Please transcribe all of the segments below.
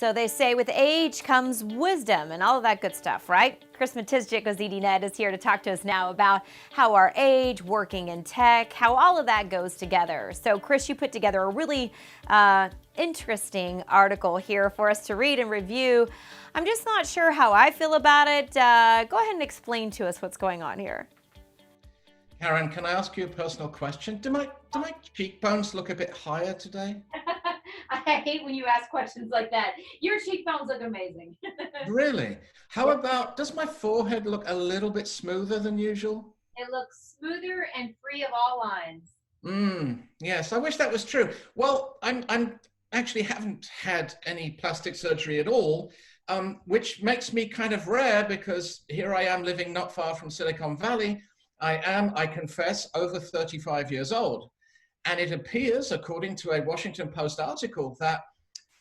So they say with age comes wisdom and all of that good stuff, right? Chris Matizjik of ZDNet is here to talk to us now about how our age, working in tech, how all of that goes together. So Chris, you put together a really interesting article here for us to read and review. I'm just not sure how I feel about it. Go ahead and explain to us what's going on here. Karen, can I ask you a personal question? Do my cheekbones look a bit higher today? I hate when you ask questions like that. Your cheekbones look amazing. Really? How about, does my forehead look a little bit smoother than usual? It looks smoother and free of all lines. Yes, I wish that was true. Well, I'm actually haven't had any plastic surgery at all, which makes me kind of rare because here I am living not far from Silicon Valley. I confess, over 35 years old. And it appears, according to a Washington Post article, that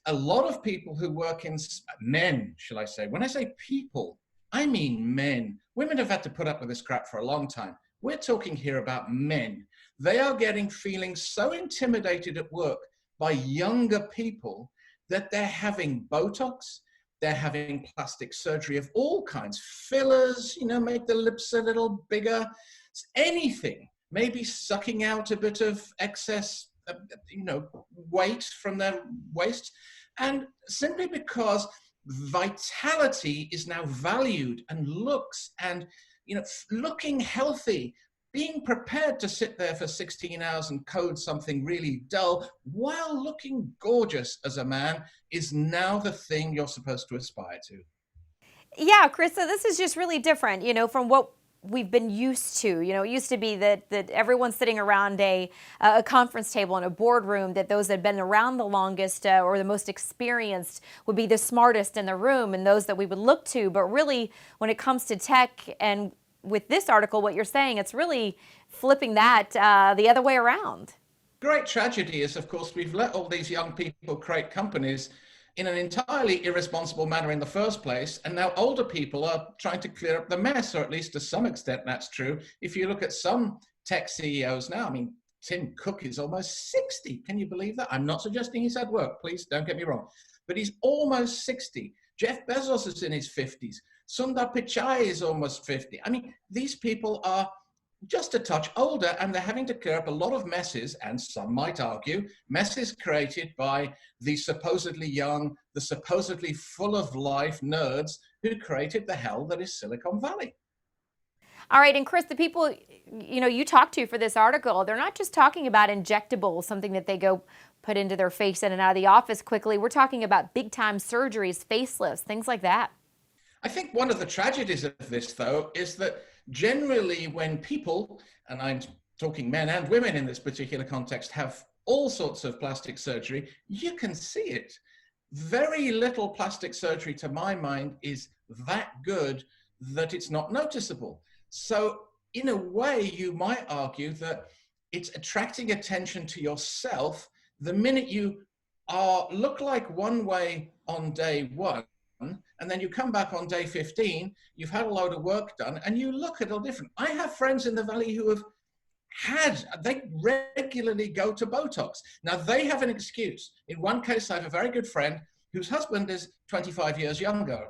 a lot of people who work in, men, shall I say, when I say people, I mean men. Women have had to put up with this crap for a long time. We're talking here about men. They are feeling so intimidated at work by younger people that they're having Botox, they're having plastic surgery of all kinds, fillers, make the lips a little bigger, anything, maybe sucking out a bit of excess, weight from their waist. And simply because vitality is now valued and looks and, looking healthy, being prepared to sit there for 16 hours and code something really dull while looking gorgeous as a man is now the thing you're supposed to aspire to. Yeah, Chris, so this is just really different, from what we've been used to. It used to be that everyone's sitting around a conference table in a boardroom, that those that had been around the longest or the most experienced would be the smartest in the room and those that we would look to. But really, when it comes to tech and with this article, what you're saying, it's really flipping that the other way around. Great tragedy is, of course, we've let all these young people create companies in an entirely irresponsible manner in the first place, and now older people are trying to clear up the mess, or at least to some extent that's true. If you look at some tech CEOs now, Tim Cook is almost 60. Can you believe that? I'm not suggesting he's had work, please don't get me wrong, but he's almost 60. Jeff Bezos is in his 50s. Sundar Pichai is almost 50. These people are just a touch older, and they're having to clear up a lot of messes, and some might argue, messes created by the supposedly young, the supposedly full of life nerds who created the hell that is Silicon Valley. All right, and Chris, the people you talk to for this article, they're not just talking about injectables, something that they go put into their face in and out of the office quickly. We're talking about big-time surgeries, facelifts, things like that. I think one of the tragedies of this, though, is that generally when people, and I'm talking men and women in this particular context, have all sorts of plastic surgery, you can see it. Very little plastic surgery, to my mind, is that good that it's not noticeable. So in a way, you might argue that it's attracting attention to yourself the minute you look like one way on day one, and then you come back on day 15, you've had a load of work done, and you look a little different. I have friends in the Valley who they regularly go to Botox. Now, they have an excuse. In one case, I have a very good friend whose husband is 25 years younger,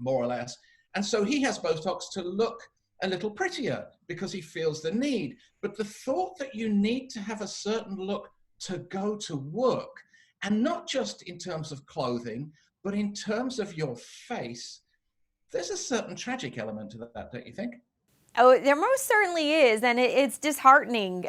more or less, and so he has Botox to look a little prettier because he feels the need. But the thought that you need to have a certain look to go to work, and not just in terms of clothing, but in terms of your face, there's a certain tragic element to that, don't you think? Oh, there most certainly is, and it's disheartening,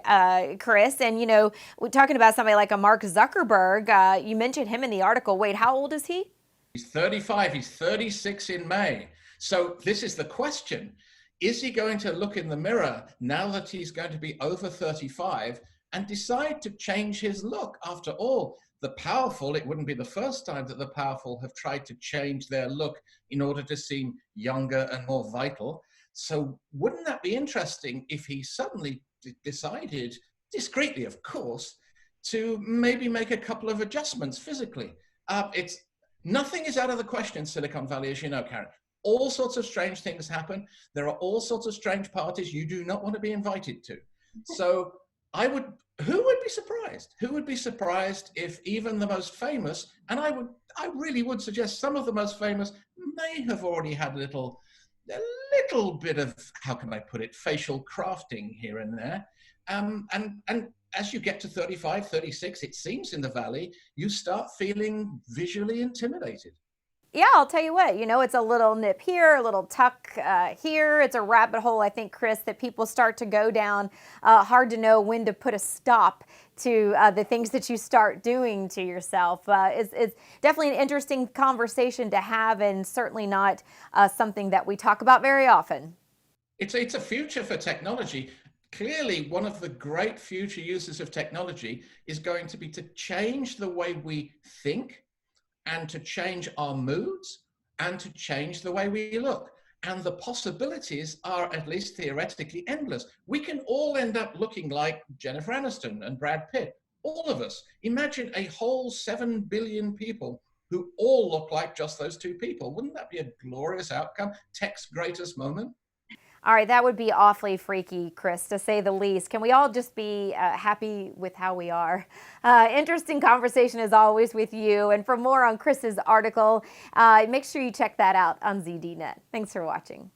Chris. And, we're talking about somebody like a Mark Zuckerberg. You mentioned him in the article. Wait, how old is he? He's 35. He's 36 in May. So this is the question. Is he going to look in the mirror now that he's going to be over 35 and decide to change his look? After all, the powerful, it wouldn't be the first time that the powerful have tried to change their look in order to seem younger and more vital. So wouldn't that be interesting if he suddenly decided, discreetly of course, to maybe make a couple of adjustments physically? Nothing is out of the question in Silicon Valley, as you know, Karen. All sorts of strange things happen. There are all sorts of strange parties you do not want to be invited to. So I would, who would be surprised? Who would be surprised if even the most famous, and I really would suggest some of the most famous may have already had a little bit of, how can I put it, facial crafting here and there. And as you get to 35, 36, it seems in the Valley, you start feeling visually intimidated. Yeah, I'll tell you what, it's a little nip here, a little tuck here. It's a rabbit hole, I think, Chris, that people start to go down. Hard to know when to put a stop to the things that you start doing to yourself. It's definitely an interesting conversation to have, and certainly not something that we talk about very often. It's a future for technology. Clearly, one of the great future uses of technology is going to be to change the way we think, and to change our moods, and to change the way we look. And the possibilities are, at least theoretically, endless. We can all end up looking like Jennifer Aniston and Brad Pitt, all of us. Imagine a whole 7 billion people who all look like just those two people. Wouldn't that be a glorious outcome? Tech's greatest moment. All right, that would be awfully freaky, Chris, to say the least. Can we all just be happy with how we are? Interesting conversation as always with you. And for more on Chris's article, make sure you check that out on ZDNet. Thanks for watching.